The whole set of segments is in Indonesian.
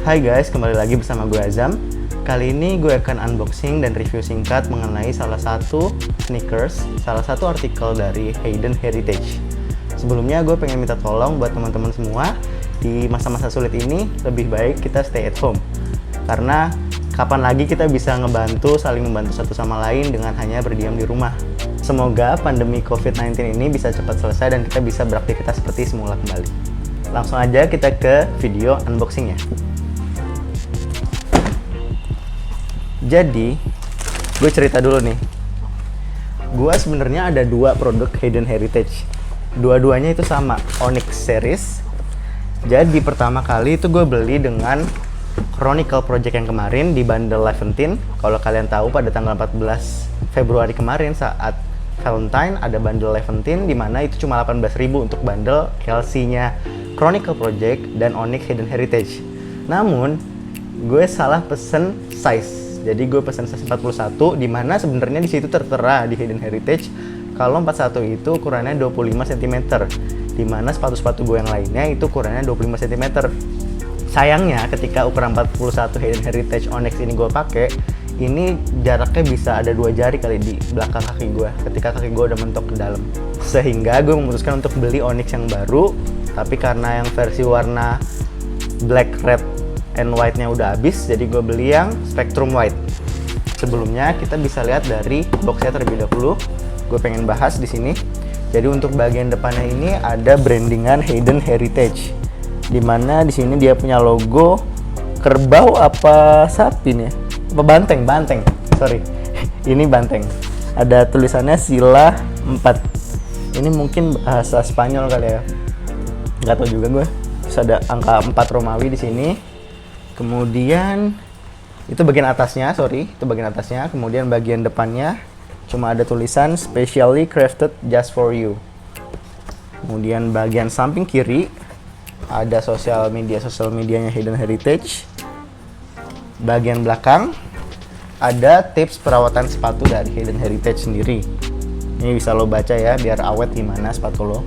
Hai guys, kembali lagi bersama gue Azam. Kali ini gue akan unboxing dan review singkat mengenai salah satu sneakers, salah satu artikel dari Hayden Heritage. Sebelumnya gue pengen minta tolong buat teman-teman semua, di masa-masa sulit ini lebih baik kita stay at home. Karena kapan lagi kita bisa saling membantu satu sama lain dengan hanya berdiam di rumah. Semoga pandemi COVID-19 ini bisa cepat selesai dan kita bisa beraktivitas seperti semula kembali. Langsung aja kita ke video unboxingnya. Jadi, gue cerita dulu nih. Gue sebenarnya ada dua produk Hayden Heritage. Dua-duanya itu sama, Onyx Series. Jadi pertama kali itu gue beli dengan Chronicle Project yang kemarin di bundle 11. Kalau kalian tahu pada tanggal 14 Februari kemarin saat Valentine ada bundle 11 di mana itu cuma 18.000 untuk bundle Kelsey-nya Chronicle Project dan Onyx Hayden Heritage. Namun, gue salah pesen size. Jadi gue pesan size 41, di mana sebenarnya di situ tertera di Hayden Heritage kalau 41 itu ukurannya 25 cm, di mana sepatu-sepatu gue yang lainnya itu ukurannya 25 cm. Sayangnya ketika ukuran 41 Hayden Heritage Onyx ini gue pakai, ini jaraknya bisa ada 2 jari kali di belakang kaki gue ketika kaki gue udah mentok ke dalam. Sehingga gue memutuskan untuk beli Onyx yang baru, tapi karena yang versi warna black, red, and white-nya udah habis, jadi gue beli yang Spectrum White. Sebelumnya kita bisa lihat dari boxnya terlebih dahulu. Gue pengen bahas di sini. Jadi untuk bagian depannya ini ada brandingan Hayden Heritage, dimana di sini dia punya logo kerbau apa sapi nih? Apa banteng? Banteng. Sorry, ini banteng. Ada tulisannya Sila 4. Ini mungkin bahasa Spanyol kali ya. Nggak tahu juga gue. Terus ada angka 4 Romawi di sini. Kemudian itu bagian atasnya, itu bagian atasnya. Kemudian bagian depannya cuma ada tulisan specially crafted just for you. Kemudian bagian samping kiri ada sosial medianya Hayden Heritage. Bagian belakang ada tips perawatan sepatu dari Hayden Heritage sendiri. Ini bisa lo baca ya biar awet gimana sepatu lo.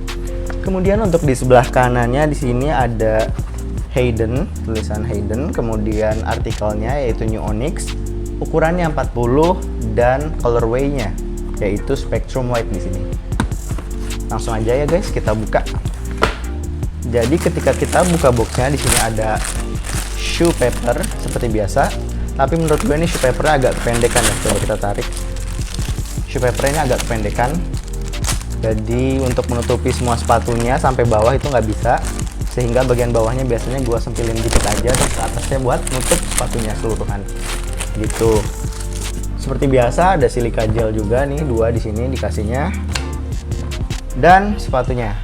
Kemudian untuk di sebelah kanannya di sini ada Hayden, tulisan Hayden, kemudian artikelnya yaitu New Onyx, ukurannya 40 dan colorway-nya yaitu Spectrum White di sini. Langsung aja ya guys, kita buka. Jadi ketika kita buka boxnya di sini ada shoe paper seperti biasa, tapi menurut gue ini shoe papernya agak kependekan ya. Coba kita tarik. Shoe papernya agak kependekan. Jadi untuk menutupi semua sepatunya sampai bawah itu nggak bisa. Sehingga bagian bawahnya biasanya gue sempilin dikit aja, terus atasnya buat nutup sepatunya keseluruhan gitu. Seperti biasa ada silika gel juga nih, 2 di sini dikasihnya, dan sepatunya.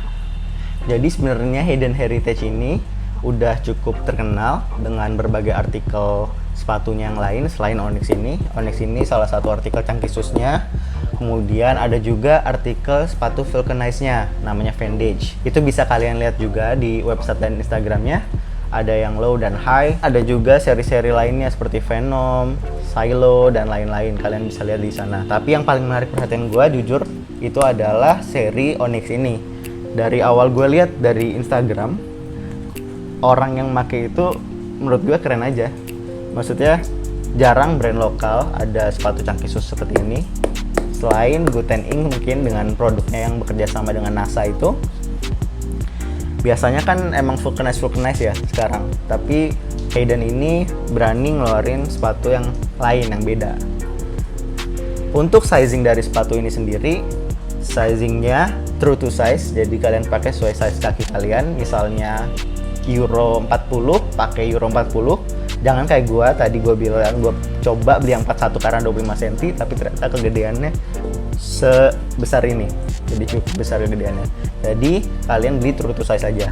Jadi sebenarnya Hayden Heritage ini udah cukup terkenal dengan berbagai artikel sepatunya yang lain selain Onyx ini. Onyx ini salah satu artikel cangkisusnya. Kemudian ada juga artikel sepatu vulcanize-nya, namanya Vantage. Itu bisa kalian lihat juga di website dan Instagramnya. Ada yang low dan high. Ada juga seri-seri lainnya seperti Venom, Silo, dan lain-lain. Kalian bisa lihat di sana. Tapi yang paling menarik perhatian gue, jujur, itu adalah seri Onyx ini. Dari awal gue lihat dari Instagram, orang yang make itu menurut gue keren aja. Maksudnya jarang brand lokal ada sepatu cangkisus seperti ini. Selain Guten Ink mungkin dengan produknya yang bekerja sama dengan NASA itu. Biasanya kan emang vulcanize ya sekarang. Tapi Hayden ini berani ngeluarin sepatu yang lain, yang beda. Untuk sizing dari sepatu ini sendiri, sizingnya true to size. Jadi kalian pakai sesuai size kaki kalian. Misalnya Euro 40, pakai Euro 40. Jangan kayak tadi gue bilang gue coba beli yang 41 karena 25 cm, tapi ternyata kegedeannya sebesar ini. Jadi cukup besar kegedeannya. Jadi kalian beli true to size aja.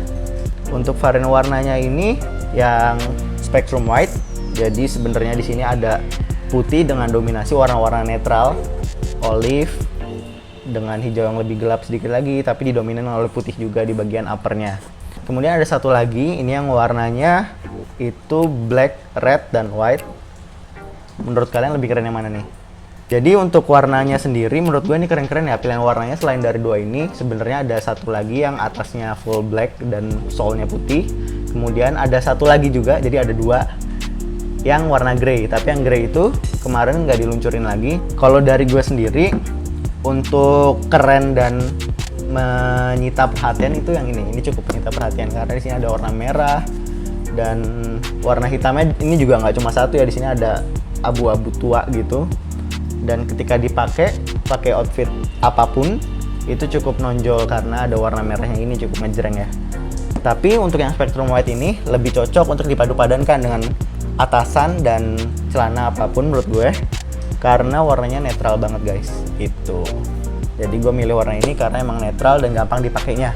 Untuk varian warnanya ini yang Spectrum White. Jadi sebenarnya di sini ada putih dengan dominasi warna-warna netral, olive dengan hijau yang lebih gelap sedikit lagi, tapi didominan oleh putih juga di bagian uppernya. Kemudian ada satu lagi, ini yang warnanya itu black, red, dan white. Menurut kalian lebih keren yang mana nih? Jadi untuk warnanya sendiri menurut gue ini keren-keren ya, pilihan warnanya selain dari dua ini sebenarnya ada satu lagi yang atasnya full black dan soulnya putih. Kemudian ada satu lagi juga, jadi ada dua yang warna grey, tapi yang grey itu kemarin nggak diluncurin lagi. Kalau dari gue sendiri untuk keren dan menyita perhatian itu yang ini cukup menyita perhatian karena di sini ada warna merah dan warna hitamnya ini juga nggak cuma satu ya, di sini ada abu-abu tua gitu. Dan ketika dipakai pakai outfit apapun itu cukup nonjol karena ada warna merahnya ini cukup ngejreng ya. Tapi untuk yang Spectrum White ini lebih cocok untuk dipadu-padankan dengan atasan dan celana apapun menurut gue karena warnanya netral banget guys. Itu. Jadi gue milih warna ini karena emang netral dan gampang dipakainya.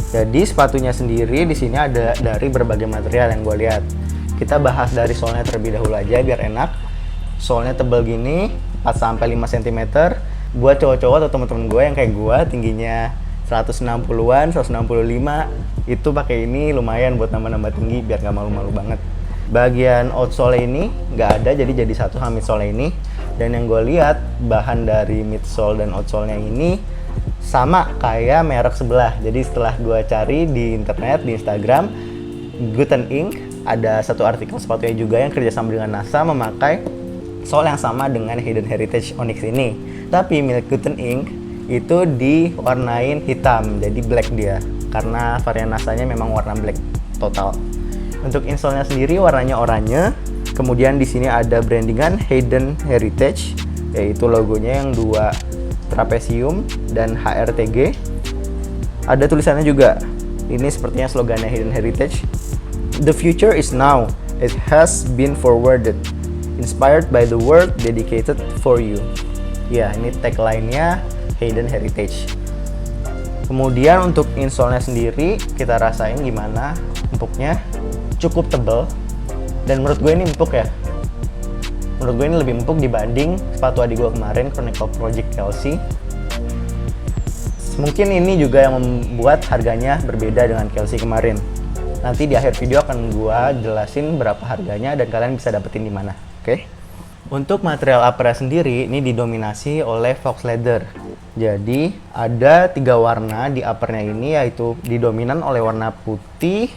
Jadi sepatunya sendiri di sini ada dari berbagai material yang gue lihat. Kita bahas dari soulnya terlebih dahulu aja biar enak. Soulnya tebal gini, 4-5 cm. Buat cowok-cowok atau teman-teman gue yang kayak gue tingginya 160-an, 165 itu pakai ini lumayan buat nambah-nambah tinggi biar nggak malu-malu banget. Bagian outsole ini nggak ada, jadi satu sama midsole ini. Dan yang gue lihat bahan dari midsole dan outsole-nya ini sama kayak merek sebelah. Jadi setelah gue cari di internet, di Instagram, Guten Inc ada satu artikel sepatunya juga yang kerjasama dengan NASA memakai sole yang sama dengan Hayden Heritage Onyx ini. Tapi milik Guten Inc itu diwarnain hitam, jadi black dia. Karena varian NASA-nya memang warna black total. Untuk insole-nya sendiri warnanya oranye. Kemudian di sini ada brandingan Hayden Heritage, yaitu logonya yang dua trapesium dan HRTG. Ada tulisannya juga. Ini sepertinya slogannya Hayden Heritage. The future is now. It has been forwarded. Inspired by the work dedicated for you. Ya, ini tagline-nya Hayden Heritage. Kemudian untuk insole-nya sendiri kita rasain gimana empuknya. Cukup tebal dan menurut gue ini empuk ya. Menurut gue ini lebih empuk dibanding sepatu adik gue kemarin, Chronicle Project Kelsey. Mungkin ini juga yang membuat harganya berbeda dengan Kelsey kemarin. Nanti di akhir video akan gue jelasin berapa harganya dan kalian bisa dapetin di mana. Oke. Untuk material uppernya sendiri ini didominasi oleh Fox Leather. Jadi ada 3 warna di uppernya ini, yaitu didominan oleh warna putih,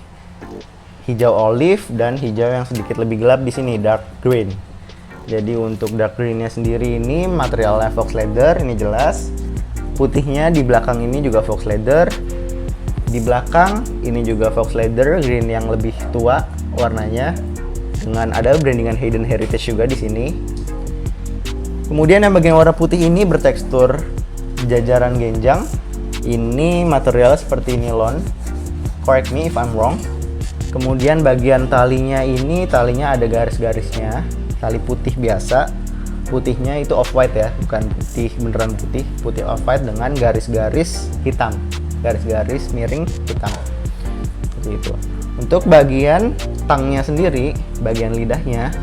hijau olive, dan hijau yang sedikit lebih gelap di sini, dark green. Jadi untuk dark greennya sendiri ini materialnya Fox Leather, ini jelas. Putihnya di belakang ini juga Fox Leather. Di belakang ini juga Fox Leather, green yang lebih tua warnanya. Dengan ada brandingan Hayden Heritage juga di sini. Kemudian yang bagian warna putih ini bertekstur jajaran genjang. Ini material seperti nilon. Correct me if I'm wrong. Kemudian bagian talinya ini, talinya ada garis-garisnya. Tali putih biasa. Putihnya itu off-white ya, bukan putih beneran putih. Putih off-white dengan garis-garis hitam. Garis-garis miring hitam. Seperti itu. Untuk bagian tangnya sendiri, bagian lidahnya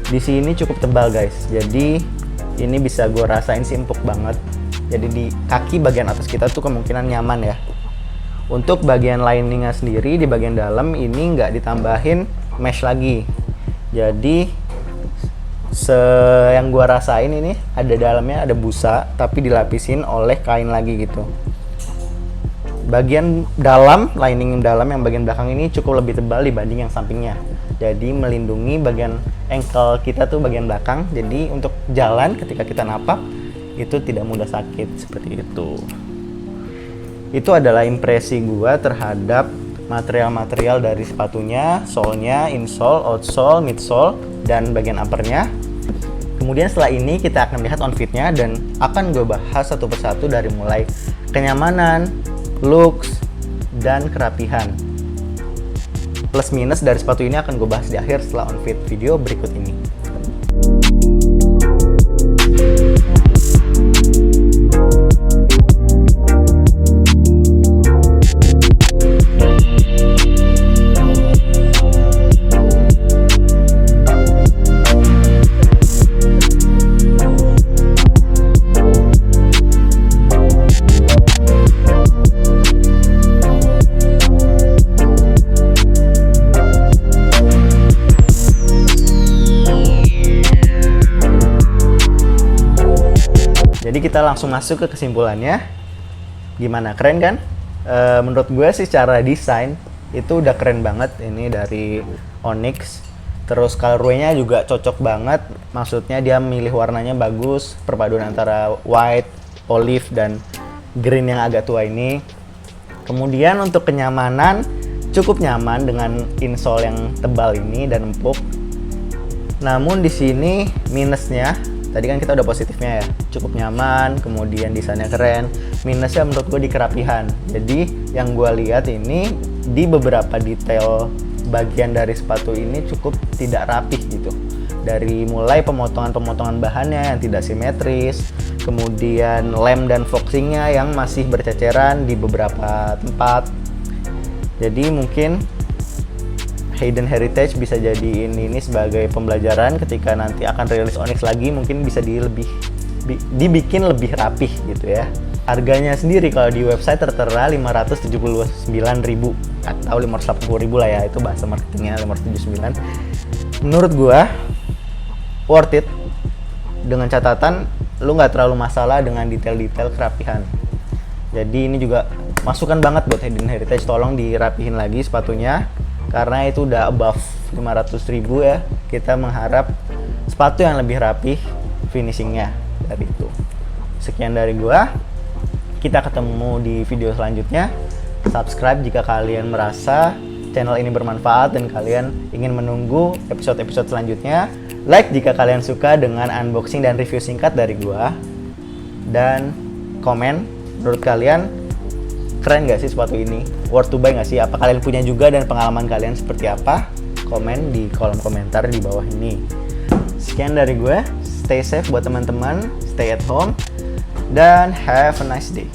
di sini cukup tebal guys. Jadi ini bisa gue rasain sih empuk banget. Jadi di kaki bagian atas kita tuh kemungkinan nyaman ya. Untuk bagian liningnya sendiri di bagian dalam ini nggak ditambahin mesh lagi. Jadi yang gue rasain ini ada dalamnya ada busa tapi dilapisin oleh kain lagi gitu. Bagian dalam, lining dalam yang bagian belakang ini cukup lebih tebal dibanding yang sampingnya. Jadi melindungi bagian ankle kita tuh bagian belakang. Jadi untuk jalan ketika kita napak itu tidak mudah sakit seperti itu. Itu adalah impresi gua terhadap material-material dari sepatunya, sole-nya, insole, outsole, midsole, dan bagian uppernya. Kemudian setelah ini kita akan lihat on fit-nya dan akan gue bahas satu persatu dari mulai kenyamanan, looks, dan kerapihan. Plus minus dari sepatu ini akan gue bahas di akhir setelah on fit video berikut ini. kita langsung masuk ke kesimpulannya. Gimana, keren kan? Menurut gue sih secara desain itu udah keren banget ini dari Onyx. Terus colorway-nya juga cocok banget, maksudnya dia milih warnanya bagus, perpaduan antara white, olive, dan green yang agak tua ini. Kemudian untuk kenyamanan, cukup nyaman dengan insole yang tebal ini dan empuk. Namun di sini minusnya, tadi kan kita udah positifnya ya, cukup nyaman, kemudian desainnya keren. Minusnya menurut gue di kerapihan. Jadi yang gue lihat ini di beberapa detail bagian dari sepatu ini cukup tidak rapih gitu. Dari mulai pemotongan-pemotongan bahannya yang tidak simetris, kemudian lem dan foxingnya yang masih berceceran di beberapa tempat. Jadi mungkin Hayden Heritage bisa jadiin ini sebagai pembelajaran ketika nanti akan rilis Onyx lagi, mungkin bisa dibikin lebih rapih gitu ya. Harganya sendiri kalau di website tertera 579.000 atau 580.000 lah ya, itu bahasa marketingnya 579. Menurut gua worth it, dengan catatan lu nggak terlalu masalah dengan detail-detail kerapihan. Jadi ini juga masukan banget buat Hayden Heritage, tolong dirapihin lagi sepatunya karena itu udah above 500.000 ya. Kita mengharap sepatu yang lebih rapih finishingnya dari itu. Sekian dari gua. Kita ketemu di video selanjutnya. Subscribe jika kalian merasa channel ini bermanfaat dan kalian ingin menunggu episode-episode selanjutnya. Like jika kalian suka dengan unboxing dan review singkat dari gua. Dan komen, menurut kalian keren gak sih sepatu ini? Worth to buy gak sih? Apa kalian punya juga dan pengalaman kalian seperti apa? Komen di kolom komentar di bawah ini. Sekian dari gue. Stay safe buat teman-teman. Stay at home. Dan have a nice day.